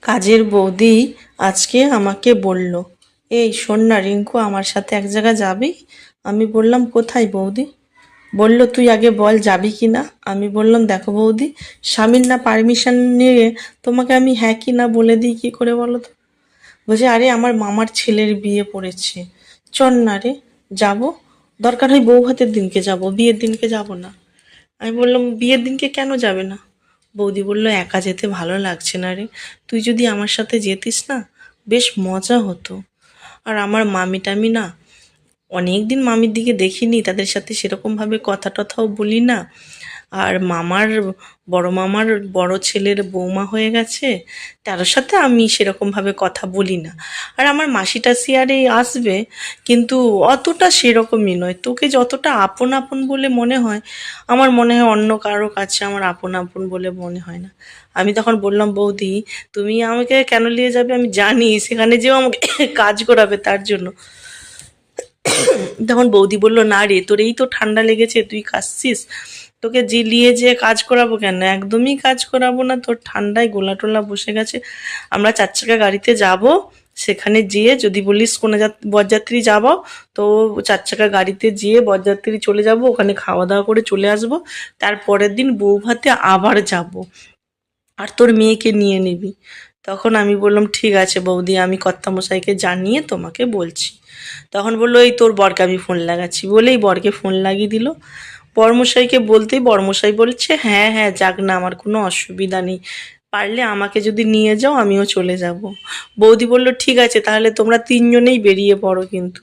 কাজের বৌদি আজকে আমাকে বলল, এই শোন না রিঙ্কু, আমার সাথে এক জায়গায় যাবি? আমি বললাম, কোথায় বৌদি? বলল, তুই আগে বল যাবি কি না। আমি বললাম, দেখো বৌদি, স্বামীর না পারমিশন নিয়ে তোমাকে আমি হ্যাঁ কি না বলে দিই কি করে বলো তো? বলছে, আরে আমার মামার ছেলের বিয়ে পড়েছে, চল না রে, যাবো। দরকার হয় বউ ভাতের দিনকে যাব, বিয়ের দিনকে যাব না। আমি বললাম, বিয়ের দিনকে কেন যাবে না? বৌদি বলল, একা যেতে ভালো লাগছে না রে, তুই যদি আমার সাথে যেতিস না, বেশ মজা হতো। আর আমার মামি টামি না, অনেক দিন মামির দিকে দেখিনি, তাদের সাথে সেরকমভাবে কথা টথাও বলি না। আর বড় মামার বড় ছেলের বৌমা হয়ে গেছে, তার সাথে আমি সেরকমভাবে কথা বলি না। আর আমার মাসি টাসি আর এই আসবে, কিন্তু অতটা সেরকমই নয়। তোকে যতটা আপন আপন বলে মনে হয়, আমার মনে হয় অন্য কারো কাছে আমার আপন আপন বলে মনে হয় না। আমি তখন বললাম, বৌদি, তুমি আমাকে কেন নিয়ে যাবে আমি জানি, সেখানে যেও আমাকে কাজ করাবে তার জন্য। তখন বৌদি বলল, না রে, তোর এই তো ঠান্ডা লেগেছে, তুই কাশছিস, তোকে নিয়ে যে কাজ করাবো কেন? একদমই কাজ করাবো না, তোর ঠান্ডায় গোলা টোলা বসে গেছে। আমরা 4 চাকা গাড়িতে যাব, সেখানে যেয়ে যদি বলিস কোনো বরযাত্রী যাবো, তো 4 চাকা গাড়িতে যেয়ে বরযাত্রী চলে যাব, ওখানে খাওয়া দাওয়া করে চলে আসব। তারপরের দিন বউ ভাতে আবার যাব, আর তোর মেয়েকে নিয়ে নিবি। তখন আমি বললাম, ঠিক আছে বৌদি, আমি কর্তামশাইকে জানিয়ে তোমাকে বলছি। তখন বললো, এই তোর বরকে আমি ফোন লাগাচ্ছি, বলেই বরকে ফোন লাগিয়ে দিল। বর্মশাইকে বলতেই বর্মশাই বলছে, হ্যাঁ হ্যাঁ যাক না, আমার কোনো অসুবিধা নেই, পারলে আমাকে যদি নিয়ে যাও আমিও চলে যাব। বৌদি বলল, ঠিক আছে, তাহলে তোমরা 3জনেই বেরিয়ে পড়ো কিন্তু।